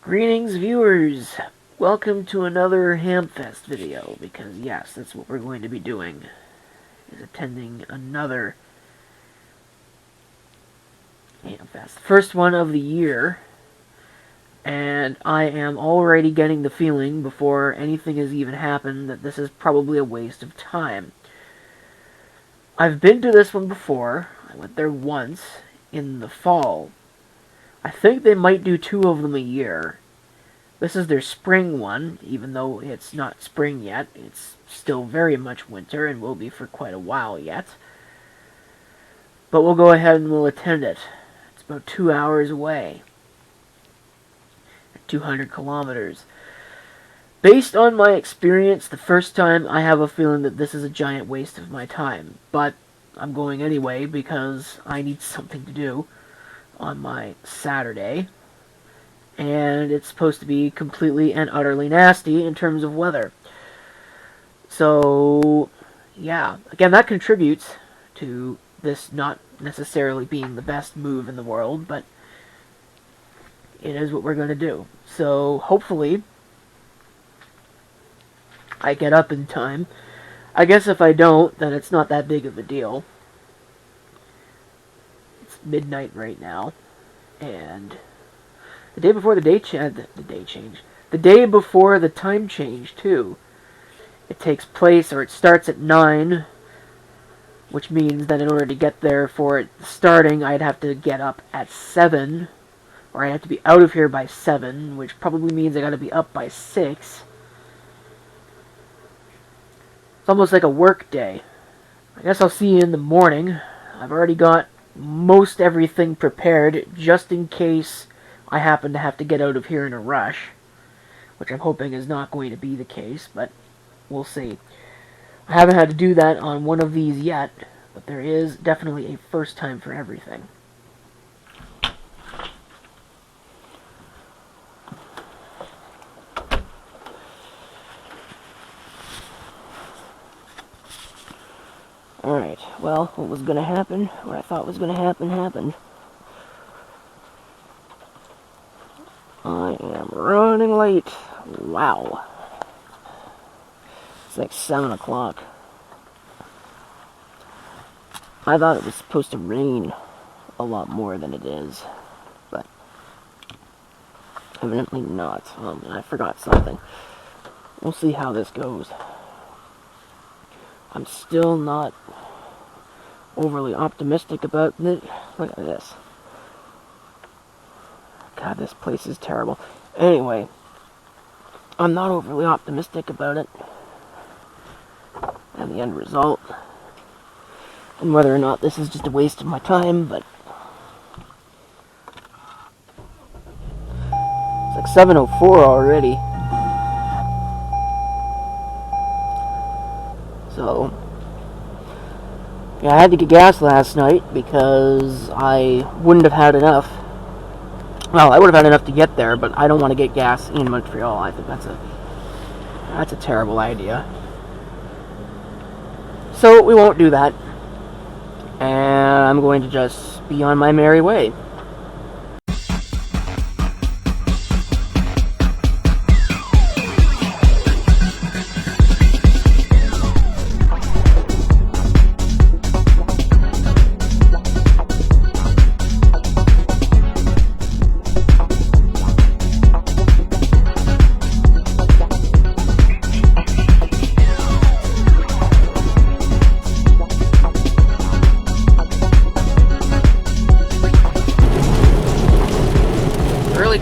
Greetings, viewers! Welcome to another Hamfest video, because yes, that's what we're going to be doing, is attending another Hamfest. First one of the year, and I am already getting the feeling, before anything has even happened, that this is probably a waste of time. I've been to this one before. I went there once, in the fall. I think they might do 2 of them a year. This is their spring one, even though it's not spring yet. It's still very much winter and will be for quite a while yet. But we'll go ahead and we'll attend it. It's about 2 hours away. 200 kilometers. Based on my experience the first time, I have a feeling that this is a giant waste of my time. But I'm going anyway because I need something to do on my Saturday, and it's supposed to be completely and utterly nasty in terms of weather. So, yeah, again, that contributes to this not necessarily being the best move in the world, but it is what we're going to do. So, hopefully, I get up in time. I guess if I don't, then it's not that big of a deal. Midnight right now, and the day before the day before the time change too. It takes place, or it starts at 9, which means that in order to get there for it starting, I'd have to get up at 7, or I'd have to be out of here by 7, which probably means I gotta be up by 6. It's almost like a work day. I guess I'll see you in the morning. I've already got most everything prepared, just in case I happen to have to get out of here in a rush, which I'm hoping is not going to be the case, but we'll see. I haven't had to do that on one of these yet, but there is definitely a first time for everything. Alright, well, what was going to happen, what I thought was going to happen, happened. I am running late. Wow. It's like 7 o'clock. I thought it was supposed to rain a lot more than it is, but evidently not. I forgot something. We'll see how this goes. I'm still not overly optimistic about it. Look at this. God, this place is terrible. Anyway, I'm not overly optimistic about it and the end result, and whether or not this is just a waste of my time, but it's like 7:04 already. So, yeah, I had to get gas last night because I wouldn't have had enough. Well, I would have had enough to get there, but I don't want to get gas in Montreal. I think that's a terrible idea. So we won't do that, and I'm going to just be on my merry way.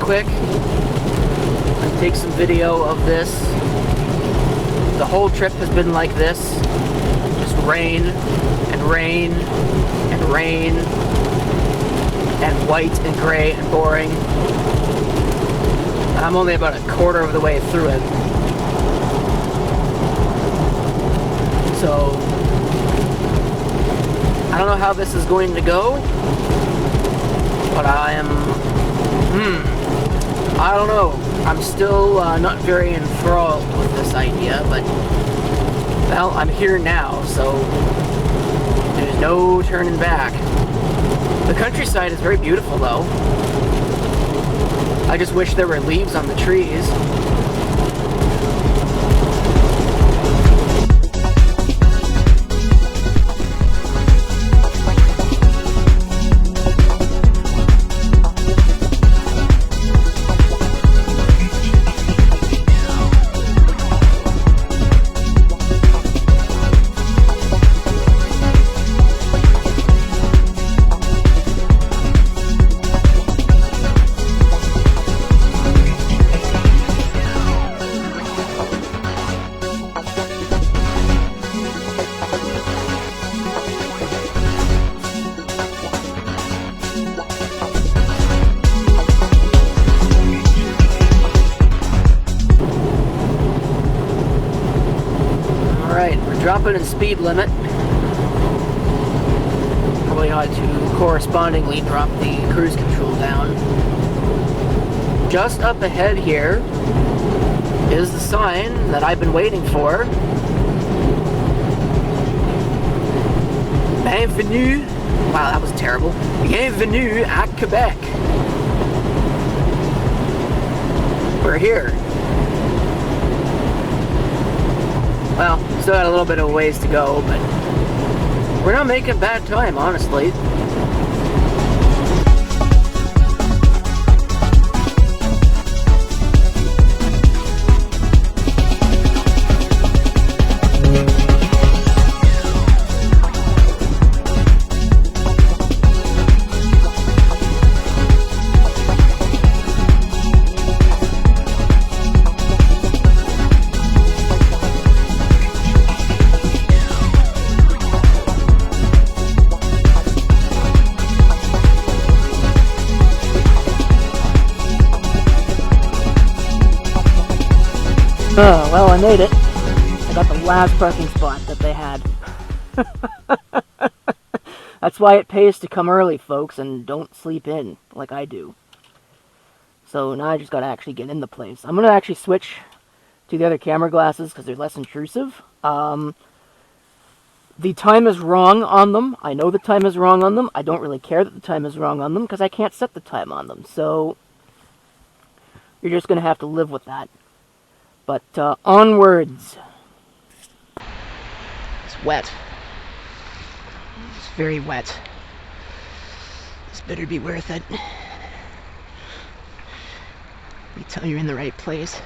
Quick, I'll take some video of this. The whole trip has been like this, just rain and rain and rain and white and gray and boring. I'm only about a quarter of the way through it, so I don't know how this is going to go, but I don't know. I'm still not very enthralled with this idea, but, well, I'm here now, so there's no turning back. The countryside is very beautiful, though. I just wish there were leaves on the trees. Dropping in speed limit. Probably ought to correspondingly drop the cruise control down. Just up ahead here is the sign that I've been waiting for. Bienvenue. Wow, that was terrible. Bienvenue at Quebec. We're here. Well, still got a little bit of a ways to go, but we're not making bad time, honestly. Oh, well, I made it. I got the last parking spot that they had. That's why it pays to come early, folks, and don't sleep in like I do. So now I just gotta actually get in the place. I'm gonna actually switch to the other camera glasses because they're less intrusive. The time is wrong on them. I know the time is wrong on them. I don't really care that the time is wrong on them because I can't set the time on them. So you're just gonna have to live with that. But onwards. It's wet. It's very wet. This better be worth it. Let me tell you're in the right place.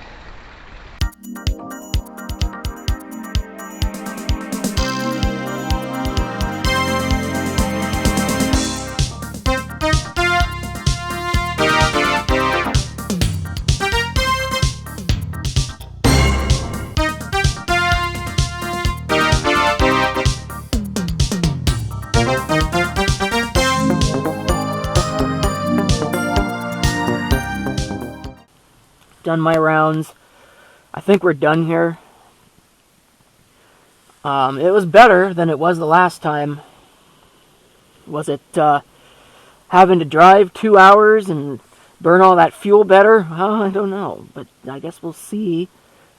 Done my rounds. I think we're done here. It was better than it was the last time. Was it having to drive 2 hours and burn all that fuel better? Well, I don't know, but I guess we'll see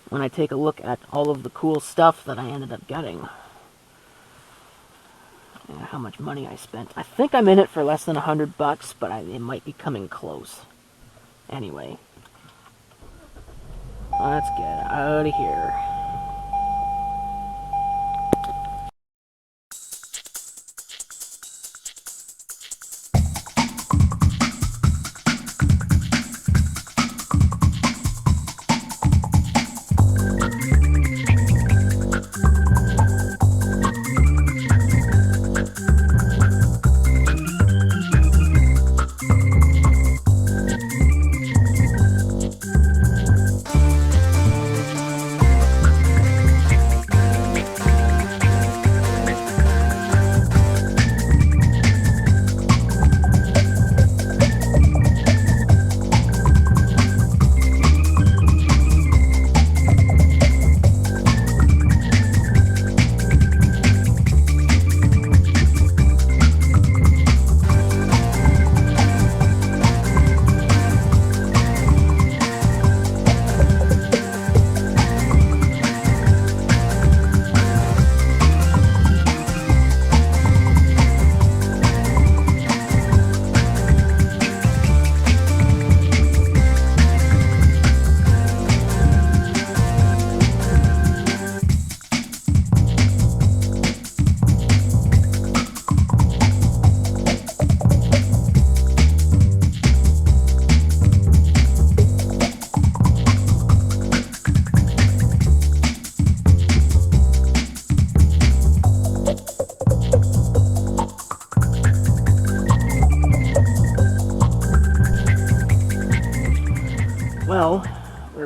when I take a look at all of the cool stuff that I ended up getting. And how much money I spent. I think I'm in it for less than $100, but it might be coming close. Anyway. Let's get out of here.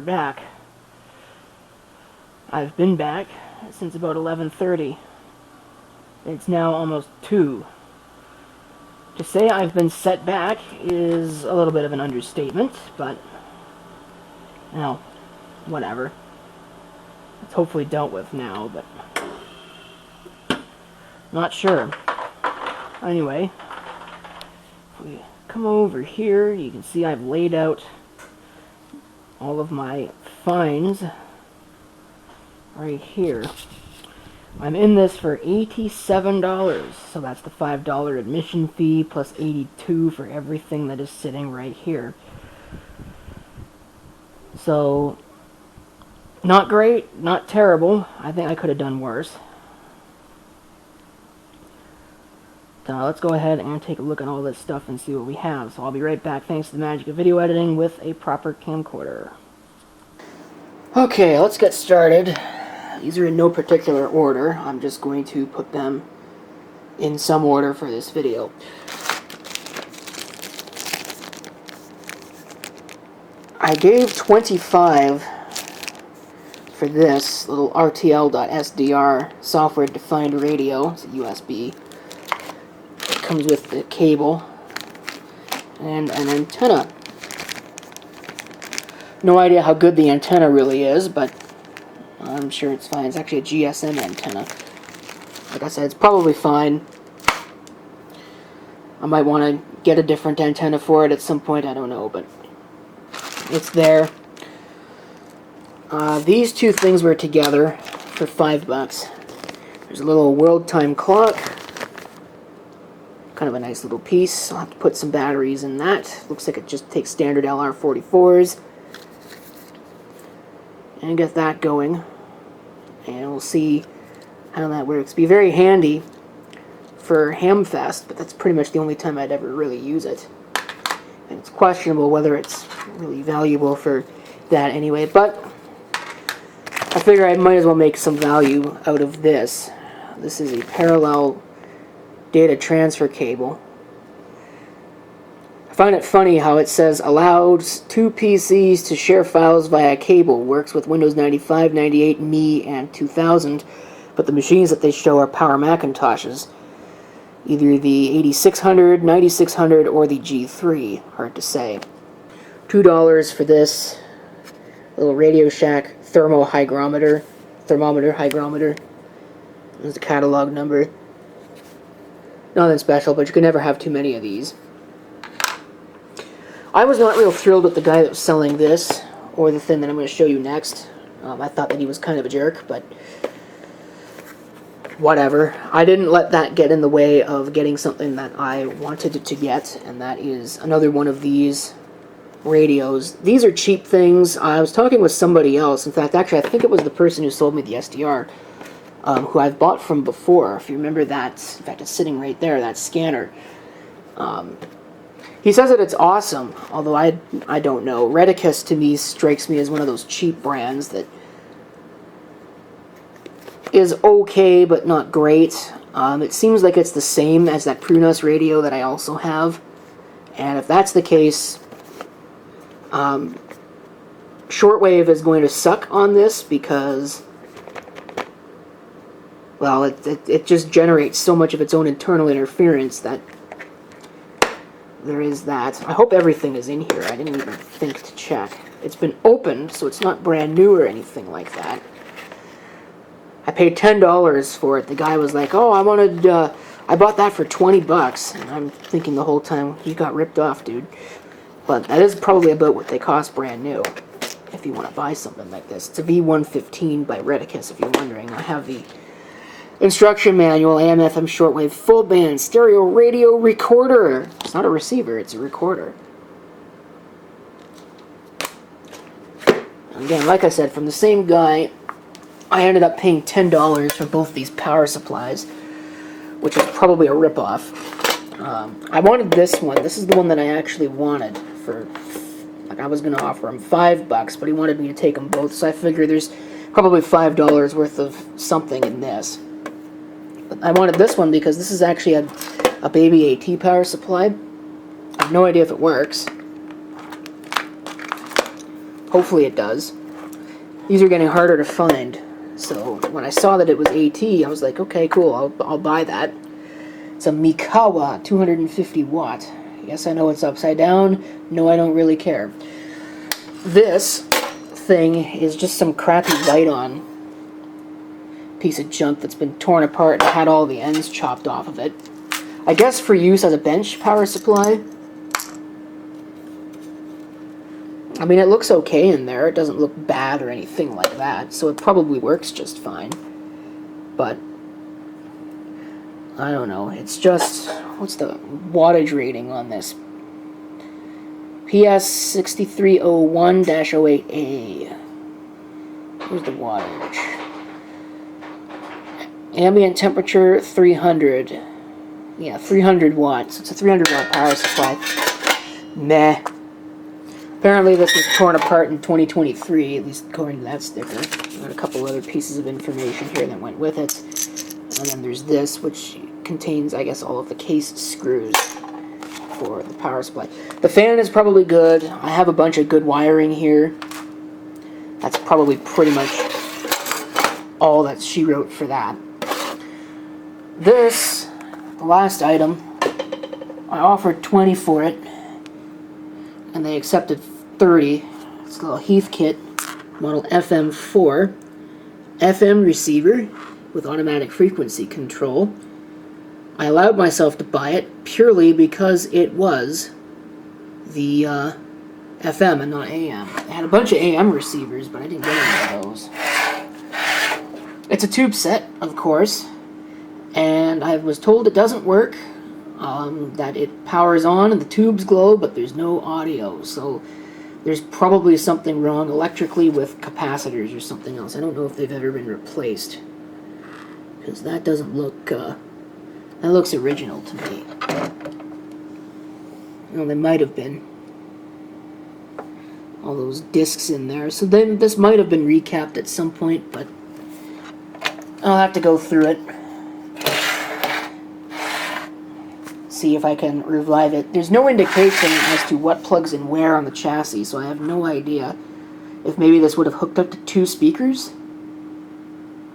back. I've been back since about 11:30. It's now almost 2. To say I've been set back is a little bit of an understatement, but, well, whatever. It's hopefully dealt with now, but not sure. Anyway, if we come over here, you can see I've laid out all of my finds right here. I'm in this for $87, so that's the $5 admission fee plus $82 for everything that is sitting right here. So, not great, not terrible. I think I could have done worse. So let's go ahead and take a look at all this stuff and see what we have. So I'll be right back, thanks to the magic of video editing with a proper camcorder. Okay, let's get started. These are in no particular order. I'm just going to put them in some order for this video. I gave 25 for this little RTL.SDR software-defined radio. It's a USB. It comes with the cable and an antenna. No idea how good the antenna really is, but I'm sure it's fine. It's actually a GSM antenna. Like I said, it's probably fine. I might want to get a different antenna for it at some point, I don't know, but it's there. These two things were together for $5. There's a little world time clock. Kind of a nice little piece. I'll have to put some batteries in that. Looks like it just takes standard LR44s. And get that going. And we'll see how that works. It'd be very handy for Hamfest, but that's pretty much the only time I'd ever really use it. And it's questionable whether it's really valuable for that anyway, but I figure I might as well make some value out of this. This is a parallel data transfer cable. I find it funny how it says allows 2 PCs to share files via cable, works with Windows 95, 98, Me, and 2000, but the machines that they show are Power Macintoshes. Either the 8600, 9600, or the G3, hard to say. $2 for this little Radio Shack thermometer hygrometer. There's the catalog number. Nothing special, but you can never have too many of these. I was not real thrilled with the guy that was selling this, or the thing that I'm going to show you next. I thought that he was kind of a jerk, but whatever. I didn't let that get in the way of getting something that I wanted to get, and that is another one of these radios. These are cheap things. I was talking with somebody else. In fact, actually, I think it was the person who sold me the SDR, who I've bought from before. If you remember that, in fact, it's sitting right there, that scanner. He says that it's awesome, although I don't know. Redicus to me strikes me as one of those cheap brands that is okay, but not great. It seems like it's the same as that Prunus radio that I also have. And if that's the case, shortwave is going to suck on this because, well, it just generates so much of its own internal interference that there is that. I hope everything is in here. I didn't even think to check. It's been opened, so it's not brand new or anything like that. I paid $10 for it. The guy was like, "Oh, I bought that for $20." And I'm thinking the whole time, you got ripped off, dude. But that is probably about what they cost brand new, if you want to buy something like this. It's a V115 by Redicus, if you're wondering. I have the instruction manual, AM, FM, shortwave, full band, stereo radio recorder. It's not a receiver, it's a recorder. Again, like I said, from the same guy, I ended up paying $10 for both these power supplies, which is probably a ripoff. I wanted this one. This is the one that I actually wanted for, like, I was going to offer him $5, but he wanted me to take them both, so I figured there's probably $5 worth of something in this. But I wanted this one because this is actually a baby AT power supply. I have no idea if it works. Hopefully it does. These are getting harder to find. So when I saw that it was AT, I was like, okay, cool, I'll buy that. It's a Mikawa 250 watt. Yes, I know it's upside down. No, I don't really care. This thing is just some crappy light-on piece of junk that's been torn apart and had all the ends chopped off of it. I guess for use as a bench power supply. I mean, it looks okay in there. It doesn't look bad or anything like that, so it probably works just fine. But I don't know. It's just, what's the wattage rating on this? PS6301-08A. Here's the wattage. Ambient temperature 300. Yeah, 300 watts. It's a 300 watt power supply. Meh. Apparently this was torn apart in 2023, at least according to that sticker. Got a couple other pieces of information here that went with it. And then there's this, which contains, I guess, all of the case screws for the power supply. The fan is probably good. I have a bunch of good wiring here. That's probably pretty much all that she wrote for that. This, the last item, I offered 20 for it, and they accepted 30. It's a little Heath kit, model FM4, FM receiver with automatic frequency control. I allowed myself to buy it purely because it was the FM and not AM. I had a bunch of AM receivers, but I didn't get any of those. It's a tube set, of course, and I was told it doesn't work, that it powers on and the tubes glow, but there's no audio, so there's probably something wrong electrically with capacitors or something else. I don't know if they've ever been replaced, because that doesn't look, that looks original to me. Well, they might have been. All those discs in there. So then this might have been recapped at some point, but I'll have to go through it. See if I can revive it. There's no indication as to what plugs in where on the chassis, so I have no idea if maybe this would have hooked up to 2 speakers.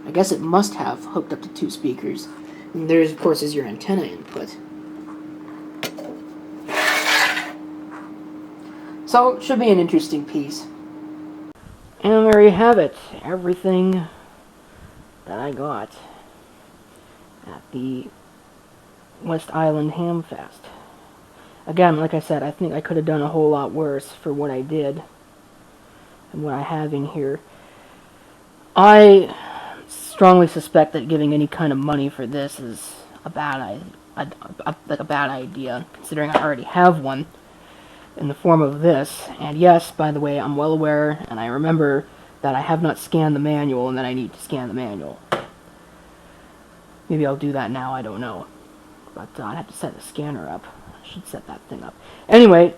I guess it must have hooked up to 2 speakers. And there, of course, is your antenna input. So, it should be an interesting piece. And there you have it. Everything that I got at the West Island Hamfest. Again, like I said, I think I could have done a whole lot worse for what I did and what I have in here. I strongly suspect that giving any kind of money for this is a bad idea, considering I already have one in the form of this. And yes, by the way, I'm well aware, and I remember that I have not scanned the manual and that I need to scan the manual. Maybe I'll do that now, I don't know. But I'd have to set the scanner up. I should set that thing up. Anyway,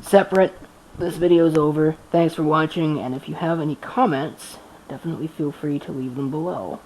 separate. This video's over. Thanks for watching, and if you have any comments, definitely feel free to leave them below.